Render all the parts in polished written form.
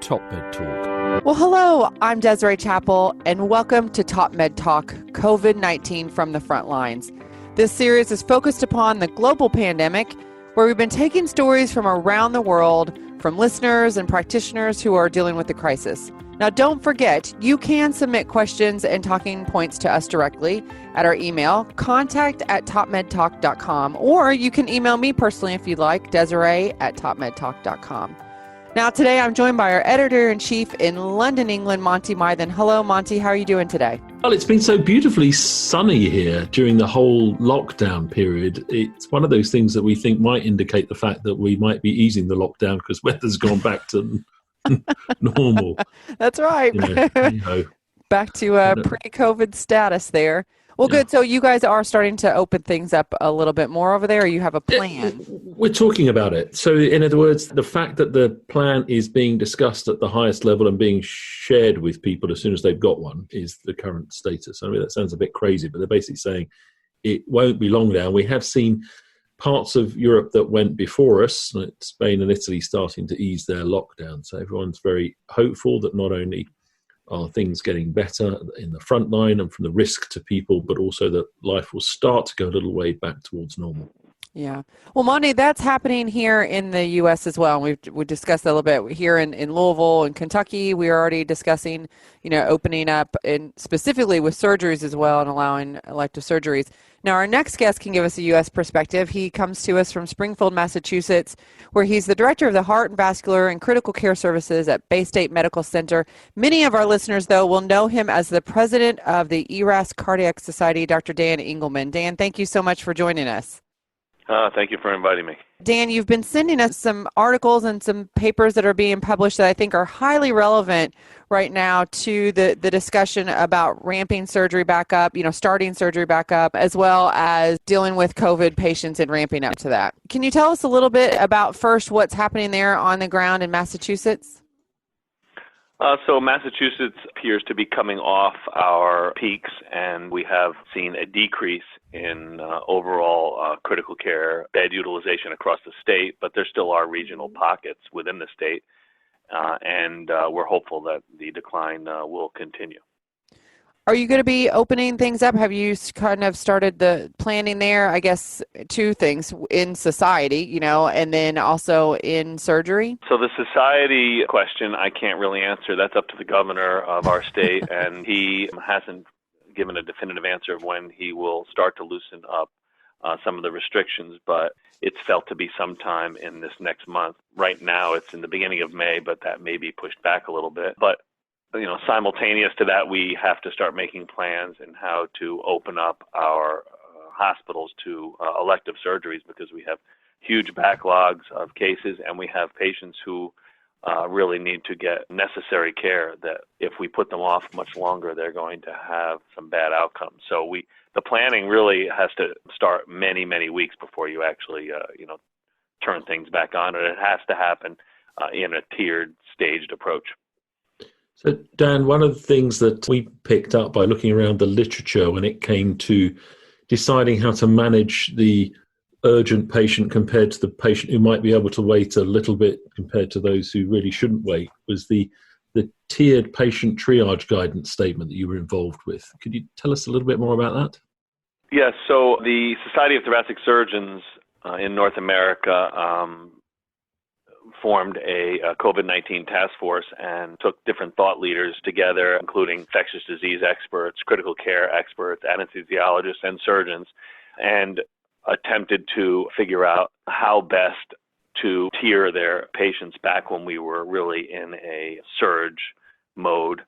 Top Med Talk. Well, hello, I'm Desiree Chappell, and welcome to Top Med Talk, COVID-19 from the front lines. This series is focused upon the global pandemic, where we've been taking stories from around the world from listeners and practitioners who are dealing with the crisis. Now, don't forget, you can submit questions and talking points to us directly at our email, contact@topmedtalk.com, or you can email me personally if you'd like, Desiree@topmedtalk.com. Now, today I'm joined by our editor-in-chief in London, England, Monty Mythen. Hello, Monty. How are you doing today? Well, it's been so beautifully sunny here during the whole lockdown period. It's one of those things that we think might indicate the fact that we might be easing the lockdown because weather's gone back to normal. That's right. Back to pre-COVID status there. Well, good. So you guys are starting to open things up a little bit more over there, or you have a plan? We're talking about it. So in other words, the fact that the plan is being discussed at the highest level and being shared with people as soon as they've got one is the current status. I mean, that sounds a bit crazy, but they're basically saying it won't be long now. We have seen parts of Europe that went before us, like Spain and Italy, starting to ease their lockdown. So everyone's very hopeful that not only are things getting better in the front line and from the risk to people, but also that life will start to go a little way back towards normal. Yeah. Well, Monty, that's happening here in the U.S. as well. We discussed that a little bit here in Louisville and Kentucky. We are already discussing, opening up and specifically with surgeries as well and allowing elective surgeries. Now, our next guest can give us a U.S. perspective. He comes to us from Springfield, Massachusetts, where he's the director of the Heart and Vascular and Critical Care Services at Baystate Medical Center. Many of our listeners, though, will know him as the president of the ERAS Cardiac Society, Dr. Dan Engelman. Dan, thank you so much for joining us. Thank you for inviting me. Dan, you've been sending us some articles and some papers that are being published that I think are highly relevant right now to the discussion about ramping surgery back up, starting surgery back up, as well as dealing with COVID patients and ramping up to that. Can you tell us a little bit about first what's happening there on the ground in Massachusetts? So Massachusetts appears to be coming off our peaks, and we have seen a decrease in overall critical care bed utilization across the state, but there still are regional pockets within the state, and we're hopeful that the decline will continue. Are you going to be opening things up? Have you kind of started the planning there? I guess two things in society, and then also in surgery. So the society question, I can't really answer. That's up to the governor of our state, and he hasn't given a definitive answer of when he will start to loosen up some of the restrictions, but it's felt to be sometime in this next month. Right now, it's in the beginning of May, but that may be pushed back a little bit. But simultaneous to that, we have to start making plans in how to open up our hospitals to elective surgeries because we have huge backlogs of cases and we have patients who really need to get necessary care that if we put them off much longer, they're going to have some bad outcomes. So the planning really has to start many, many weeks before you actually, turn things back on, and it has to happen in a tiered, staged approach. So, Dan, one of the things that we picked up by looking around the literature when it came to deciding how to manage the urgent patient compared to the patient who might be able to wait a little bit compared to those who really shouldn't wait was the tiered patient triage guidance statement that you were involved with. Could you tell us a little bit more about that? Yes. So the Society of Thoracic Surgeons in North America formed a COVID-19 task force and took different thought leaders together, including infectious disease experts, critical care experts, anesthesiologists, and surgeons, and attempted to figure out how best to tier their patients back when we were really in a surge mode.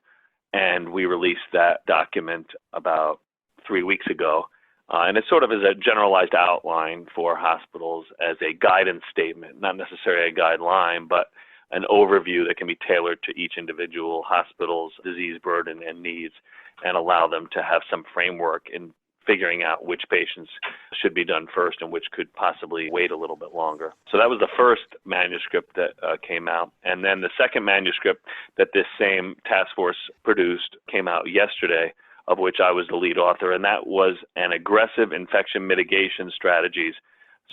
And we released that document about 3 weeks ago. And it sort of is a generalized outline for hospitals as a guidance statement, not necessarily a guideline, but an overview that can be tailored to each individual hospital's disease burden and needs and allow them to have some framework in figuring out which patients should be done first and which could possibly wait a little bit longer. So that was the first manuscript that came out. And then the second manuscript that this same task force produced came out yesterday, of which I was the lead author, and that was an aggressive infection mitigation strategies.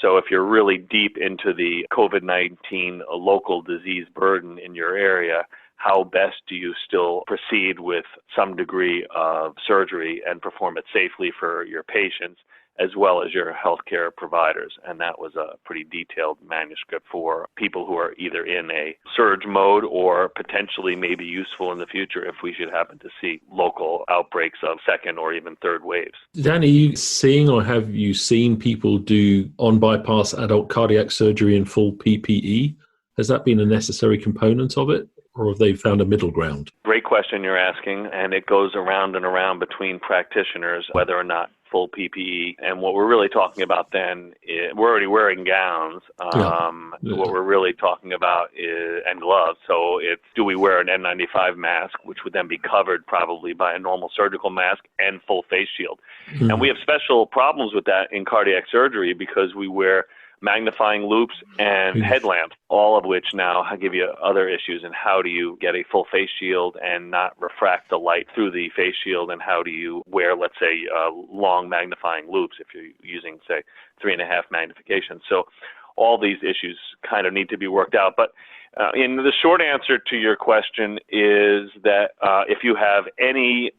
So if you're really deep into the COVID-19 local disease burden in your area, how best do you still proceed with some degree of surgery and perform it safely for your patients as well as your healthcare providers. And that was a pretty detailed manuscript for people who are either in a surge mode or potentially maybe useful in the future if we should happen to see local outbreaks of second or even third waves. Dan, are you seeing or have you seen people do on-bypass adult cardiac surgery in full PPE? Has that been a necessary component of it, or have they found a middle ground? Great question you're asking, and it goes around and around between practitioners, whether or not full PPE. And what we're really talking about then is we're already wearing gowns. What we're really talking about is, and gloves. So it's, do we wear an N95 mask, which would then be covered probably by a normal surgical mask and full face shield. Mm-hmm. And we have special problems with that in cardiac surgery because we wear magnifying loops and headlamps, all of which now give you other issues. And how do you get a full face shield and not refract the light through the face shield? And how do you wear, let's say, long magnifying loops if you're using, say, 3.5 magnification? So all these issues kind of need to be worked out. But in the short answer to your question is that if you have any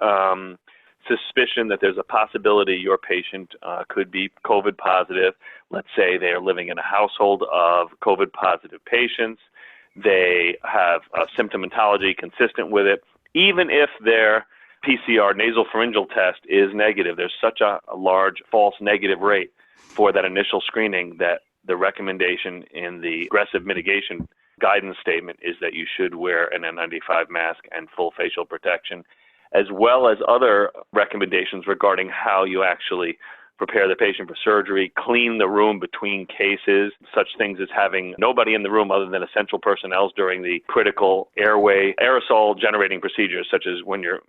suspicion that there's a possibility your patient could be COVID positive. Let's say they're living in a household of COVID positive patients. They have a symptomatology consistent with it. Even if their PCR nasopharyngeal test is negative, there's such a large false negative rate for that initial screening that the recommendation in the aggressive mitigation guidance statement is that you should wear an N95 mask and full facial protection, as well as other recommendations regarding how you actually prepare the patient for surgery, clean the room between cases, such things as having nobody in the room other than essential personnel during the critical airway aerosol generating procedures, such as when you're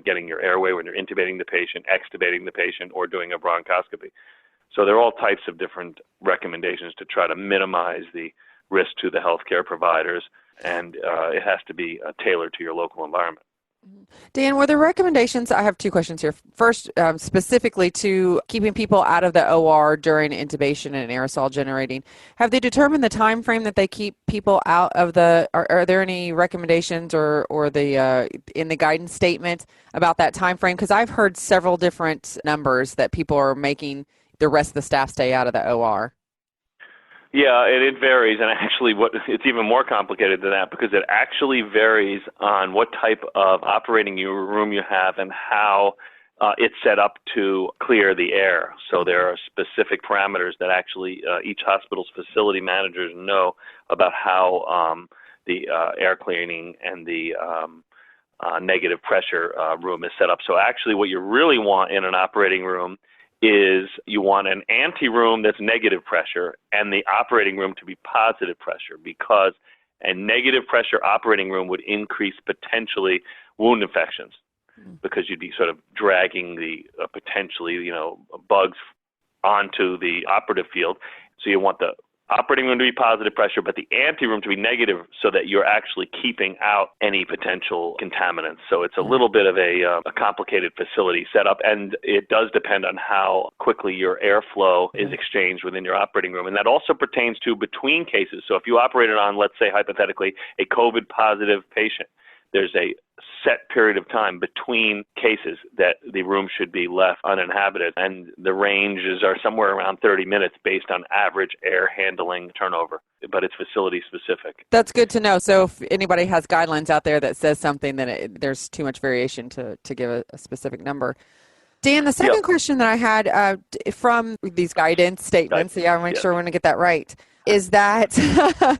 getting your airway, when you're intubating the patient, extubating the patient, or doing a bronchoscopy. So there are all types of different recommendations to try to minimize the risk to the healthcare providers, and it has to be tailored to your local environment. Dan, were there recommendations? I have two questions here. First, specifically to keeping people out of the OR during intubation and aerosol generating. Have they determined the time frame that they keep people out of the? Are there any recommendations or the in the guidance statement about that time frame? Because I've heard several different numbers that people are making the rest of the staff stay out of the OR. Yeah, it varies, and actually it's even more complicated than that because it actually varies on what type of operating room you have and how it's set up to clear the air. So there are specific parameters that actually each hospital's facility managers know about how the air cleaning and the negative pressure room is set up. So actually what you really want in an operating room is you want an ante-room that's negative pressure and the operating room to be positive pressure, because a negative pressure operating room would increase potentially wound infections because you'd be sort of dragging the potentially, bugs onto the operative field. So you want the operating room to be positive pressure, but the ante-room to be negative so that you're actually keeping out any potential contaminants. So it's a little bit of a complicated facility setup, and it does depend on how quickly your airflow is exchanged within your operating room. And that also pertains to between cases. So if you operated on, let's say, hypothetically, a COVID positive patient, there's a set period of time between cases that the room should be left uninhabited, and the ranges are somewhere around 30 minutes based on average air handling turnover, but it's facility specific. That's good to know. So if anybody has guidelines out there that says something, then there's too much variation to give a specific number. Dan, the second question that I had from these guidance statements, I want to make sure I want to get that right, is that the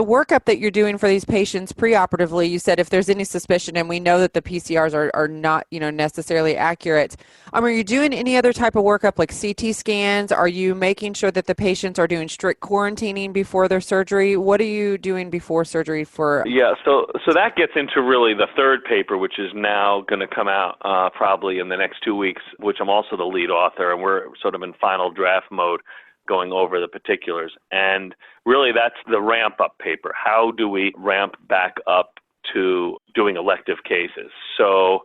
workup that you're doing for these patients preoperatively, you said if there's any suspicion, and we know that the PCRs are not necessarily accurate, are you doing any other type of workup like CT scans? Are you making sure that the patients are doing strict quarantining before their surgery? What are you doing before surgery for? Yeah, so that gets into really the third paper, which is now going to come out probably in the next 2 weeks, which I'm also the lead author, and we're sort of in final draft mode going over the particulars. And really that's the ramp up paper. How do we ramp back up to doing elective cases? So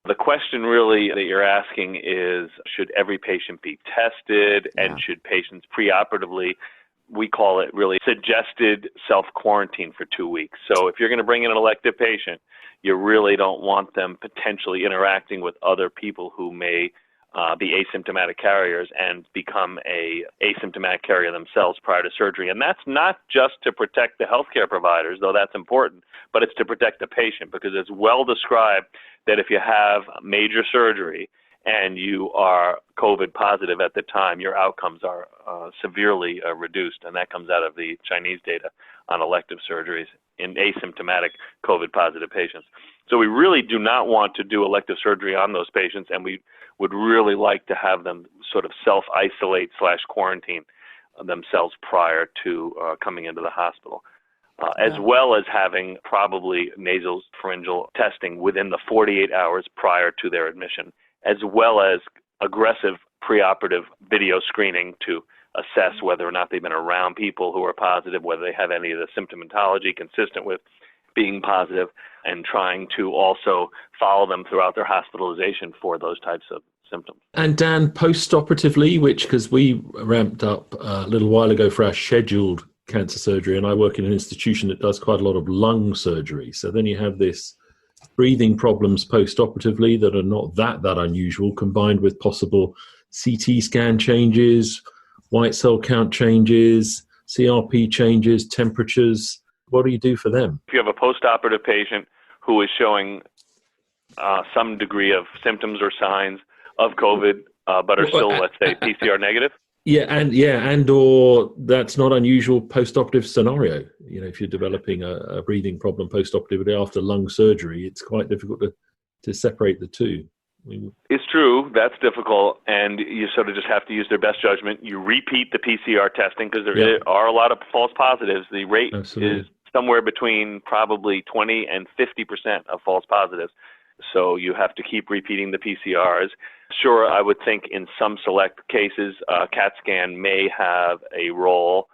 the question really that you're asking is, should every patient be tested, and should patients preoperatively we call it really suggested self-quarantine for 2 weeks. So if you're going to bring in an elective patient, you really don't want them potentially interacting with other people who may be asymptomatic carriers and become a asymptomatic carrier themselves prior to surgery. And that's not just to protect the healthcare providers, though that's important, but it's to protect the patient, because it's well described that if you have major surgery and you are COVID positive at the time, your outcomes are severely reduced. And that comes out of the Chinese data on elective surgeries in asymptomatic COVID positive patients. So we really do not want to do elective surgery on those patients, and we would really like to have them sort of self-isolate / quarantine themselves prior to coming into the hospital, as well as having probably nasopharyngeal testing within the 48 hours prior to their admission, as well as aggressive preoperative video screening to assess whether or not they've been around people who are positive, whether they have any of the symptomatology consistent with being positive, and trying to also follow them throughout their hospitalization for those types of symptoms. And Dan, post-operatively, because we ramped up a little while ago for our scheduled cancer surgery, and I work in an institution that does quite a lot of lung surgery. So then you have this breathing problems post-operatively that are not that unusual, combined with possible CT scan changes, white cell count changes, CRP changes, temperatures. What do you do for them? If you have a post-operative patient who is showing some degree of symptoms or signs of COVID, but are still, let's say, PCR negative? And or that's not unusual post-operative scenario. You know, if you're developing a breathing problem post-operatively after lung surgery, it's quite difficult to separate the two. It's true. That's difficult, and you sort of just have to use their best judgment. You repeat the PCR testing because there are a lot of false positives. The rate is somewhere between probably 20 and 50% of false positives. So you have to keep repeating the PCRs. Sure, I would think in some select cases, CAT scan may have a role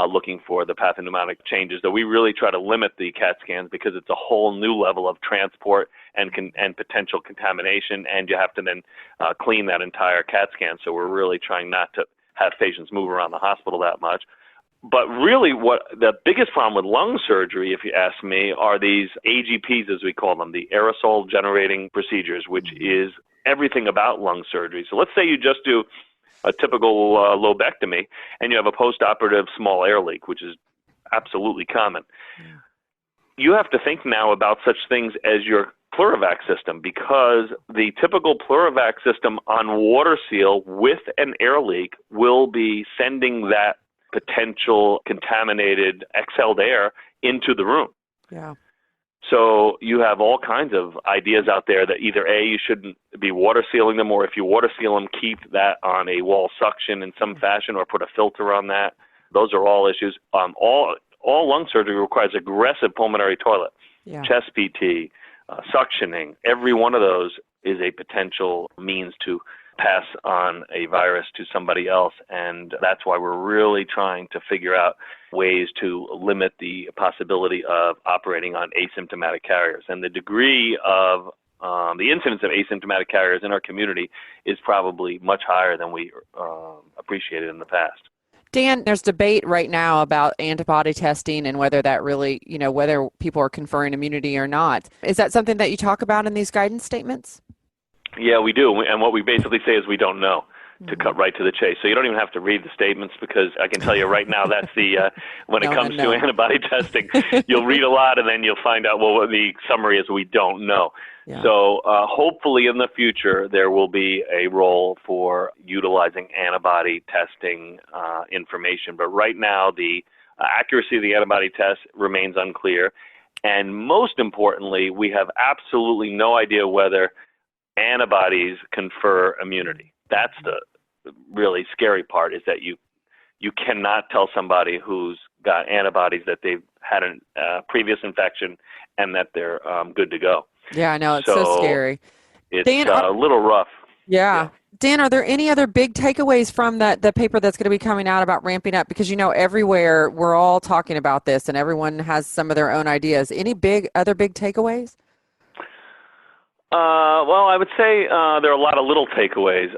looking for the pathognomonic changes, though we really try to limit the CAT scans because it's a whole new level of transport and potential contamination, and you have to then clean that entire CAT scan. So we're really trying not to have patients move around the hospital that much. But really what the biggest problem with lung surgery, if you ask me, are these AGPs, as we call them, the aerosol generating procedures, which is everything about lung surgery. So let's say you just do a typical lobectomy and you have a post-operative small air leak, which is absolutely common. You have to think now about such things as your Pleurovac system, because the typical Pleurovac system on water seal with an air leak will be sending that potential contaminated exhaled air into the room. Yeah. So you have all kinds of ideas out there that either A, you shouldn't be water sealing them, or if you water seal them, keep that on a wall suction in some fashion or put a filter on that. Those are all issues. All lung surgery requires aggressive pulmonary toilet, chest PT, suctioning. Every one of those is a potential means to pass on a virus to somebody else, and that's why we're really trying to figure out ways to limit the possibility of operating on asymptomatic carriers. And the degree of the incidence of asymptomatic carriers in our community is probably much higher than we appreciated in the past. Dan, there's debate right now about antibody testing and whether that really, whether people are conferring immunity or not. Is that something that you talk about in these guidance statements? Yeah, we do. And what we basically say is we don't know, to cut right to the chase. So you don't even have to read the statements, because I can tell you right now that's the, when it comes to antibody testing, you'll read a lot and then you'll find out, well, the summary is we don't know. Yeah. So hopefully in the future there will be a role for utilizing antibody testing information. But right now the accuracy of the antibody test remains unclear. And most importantly, we have absolutely no idea whether antibodies confer immunity. That's the really scary part, is that you cannot tell somebody who's got antibodies that they've had a previous infection and that they're good to go. Yeah, I know. It's so scary. It's Dan, a little rough. Yeah. Dan, are there any other big takeaways from the paper that's going to be coming out about ramping up? Because, everywhere we're all talking about this and everyone has some of their own ideas. Any other big takeaways? Well, I would say there are a lot of little takeaways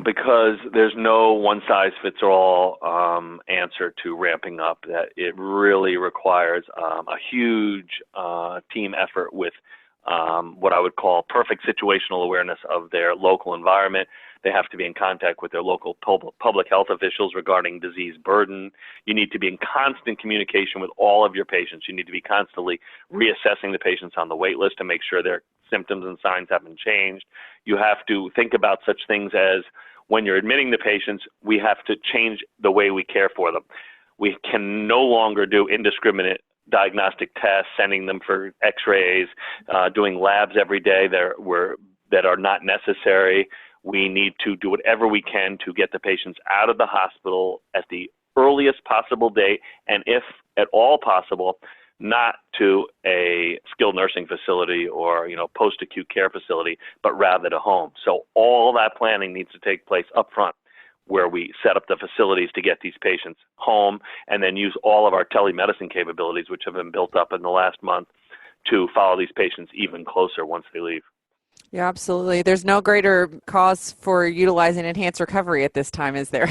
because there's no one-size-fits-all answer to ramping up. That it really requires a huge team effort with what I would call perfect situational awareness of their local environment. They have to be in contact with their local public health officials regarding disease burden. You need to be in constant communication with all of your patients. You need to be constantly reassessing the patients on the wait list to make sure their symptoms and signs haven't changed. You have to think about such things as when you're admitting the patients, we have to change the way we care for them. We can no longer do indiscriminate diagnostic tests, sending them for x-rays, doing labs every day that are not necessary. We need to do whatever we can to get the patients out of the hospital at the earliest possible date, and if at all possible, not to a skilled nursing facility or, post-acute care facility, but rather to home. So all that planning needs to take place up front, where we set up the facilities to get these patients home and then use all of our telemedicine capabilities, which have been built up in the last month, to follow these patients even closer once they leave. Yeah, absolutely. There's no greater cause for utilizing enhanced recovery at this time, is there?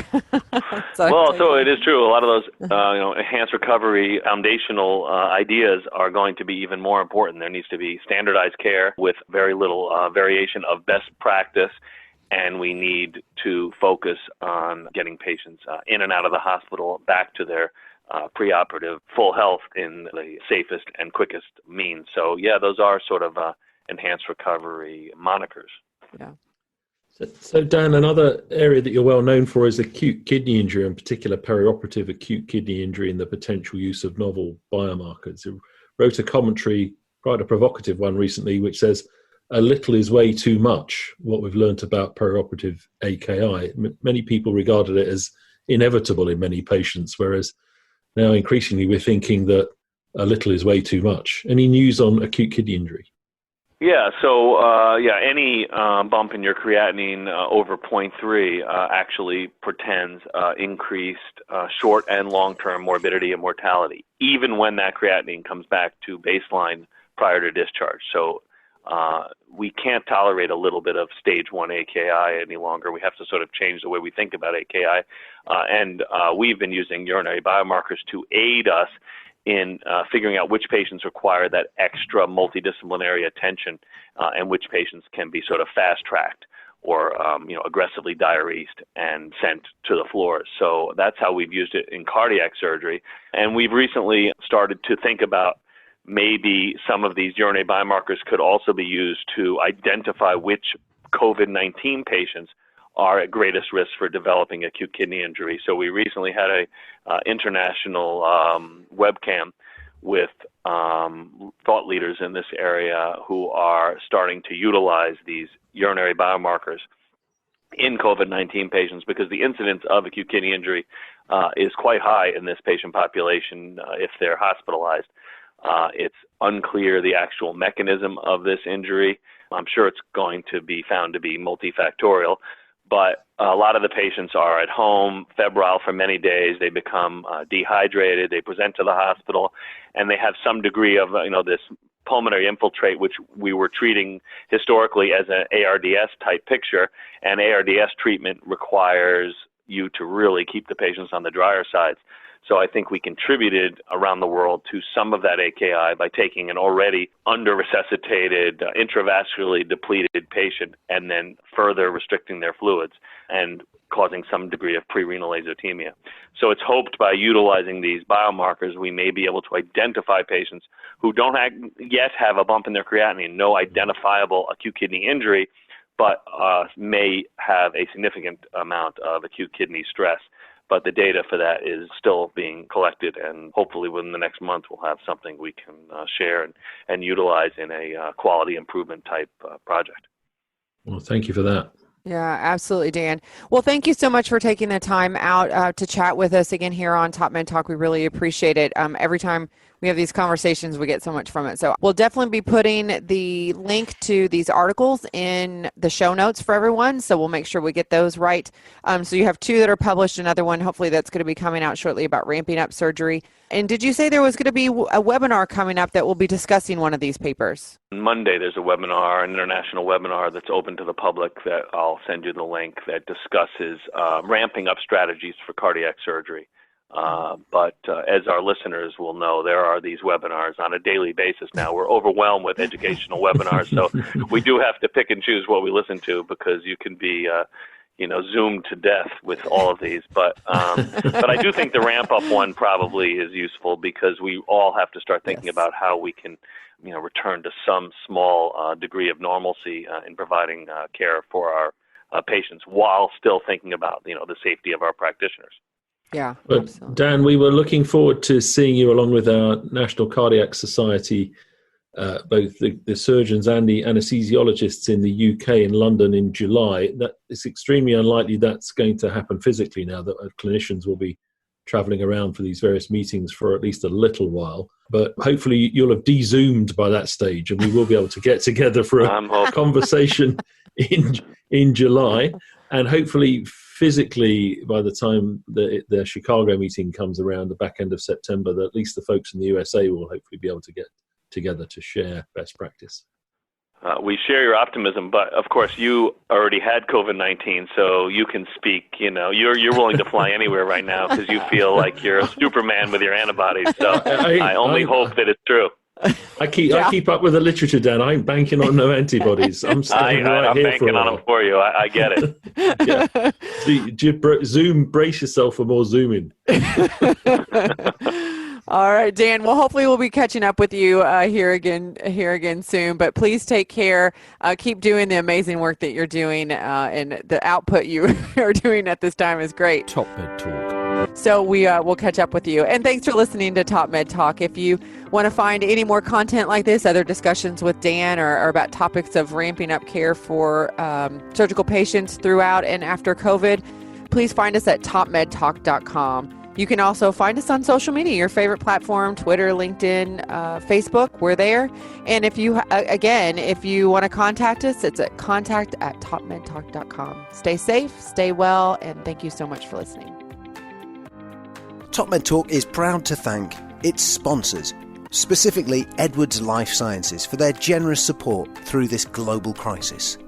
So it is true. A lot of those, enhanced recovery foundational ideas are going to be even more important. There needs to be standardized care with very little variation of best practice, and we need to focus on getting patients in and out of the hospital back to their preoperative full health in the safest and quickest means. So, yeah, those are sort of enhanced recovery monikers. Yeah. So, Dan, another area that you're well known for is acute kidney injury, in particular perioperative acute kidney injury, and the potential use of novel biomarkers. You wrote a commentary, quite a provocative one recently, which says, a little is way too much, what we've learnt about perioperative AKI. Many people regarded it as inevitable in many patients, whereas now increasingly we're thinking that a little is way too much. Any news on acute kidney injury? Yeah, so any bump in your creatinine over 0.3 actually portends increased short and long-term morbidity and mortality, even when that creatinine comes back to baseline prior to discharge. So we can't tolerate a little bit of stage 1 AKI any longer. We have to sort of change the way we think about AKI. And we've been using urinary biomarkers to aid us in figuring out which patients require that extra multidisciplinary attention and which patients can be sort of fast-tracked or aggressively diuresed and sent to the floor. So that's how we've used it in cardiac surgery. And we've recently started to think about maybe some of these urinary biomarkers could also be used to identify which COVID-19 patients are at greatest risk for developing acute kidney injury. So we recently had a international webcam with thought leaders in this area who are starting to utilize these urinary biomarkers in COVID-19 patients, because the incidence of acute kidney injury is quite high in this patient population if they're hospitalized. It's unclear the actual mechanism of this injury. I'm sure it's going to be found to be multifactorial, but a lot of the patients are at home, febrile for many days. They become dehydrated. They present to the hospital, and they have some degree of this pulmonary infiltrate, which we were treating historically as an ARDS type picture. And ARDS treatment requires you to really keep the patients on the drier sides. So I think we contributed around the world to some of that AKI by taking an already under-resuscitated, intravascularly depleted patient and then further restricting their fluids and causing some degree of pre-renal azotemia. So it's hoped by utilizing these biomarkers, we may be able to identify patients who don't yet have a bump in their creatinine, no identifiable acute kidney injury, but may have a significant amount of acute kidney stress. But the data for that is still being collected, and hopefully within the next month we'll have something we can share and utilize in a quality improvement type project. Well, thank you for that. Yeah, absolutely, Dan. Well, thank you so much for taking the time out to chat with us again here on Top Men Talk. We really appreciate it. Every time we have these conversations, we get so much from it. So we'll definitely be putting the link to these articles in the show notes for everyone. So we'll make sure we get those right. So you have 2 that are published, another one hopefully that's going to be coming out shortly about ramping up surgery. And did you say there was going to be a webinar coming up that will be discussing one of these papers? Monday there's a webinar, an international webinar that's open to the public that I'll send you the link that discusses ramping up strategies for cardiac surgery. But as our listeners will know, there are these webinars on a daily basis now. We're overwhelmed with educational webinars, so we do have to pick and choose what we listen to because you can be zoomed to death with all of these. But I do think the ramp up one probably is useful because we all have to start thinking about how we can return to some small degree of normalcy in providing care for our patients while still thinking about the safety of our practitioners. Yeah, but absolutely. Dan, we were looking forward to seeing you along with our National Cardiac Society, both the surgeons and the anesthesiologists in the UK in London in July. That it's extremely unlikely that's going to happen physically now that clinicians will be traveling around for these various meetings for at least a little while. But hopefully you'll have de-zoomed by that stage and we will be able to get together for a conversation in July. And hopefully physically, by the time the Chicago meeting comes around the back end of September, that at least the folks in the USA will hopefully be able to get together to share best practice. We share your optimism, but of course you already had COVID-19, so you can speak. You're willing to fly anywhere right now because you feel like you're a Superman with your antibodies. So I only hope that it's true. I keep up with the literature, Dan. I'm banking on no antibodies. I'm staying I'm here banking on them for you. I get it. Yeah. Zoom, brace yourself for more zooming. All right, Dan. Well, hopefully we'll be catching up with you here again soon. But please take care. Keep doing the amazing work that you're doing, and the output you are doing at this time is great. Top Med Talk. So we'll catch up with you. And thanks for listening to Top Med Talk. If you want to find any more content like this, other discussions with Dan or about topics of ramping up care for surgical patients throughout and after COVID, please find us at topmedtalk.com. You can also find us on social media, your favorite platform, Twitter, LinkedIn, Facebook. We're there. And if you want to contact us, it's at contact@topmedtalk.com. Stay safe, stay well, and thank you so much for listening. Top Med Talk is proud to thank its sponsors, specifically Edwards Life Sciences, for their generous support through this global crisis.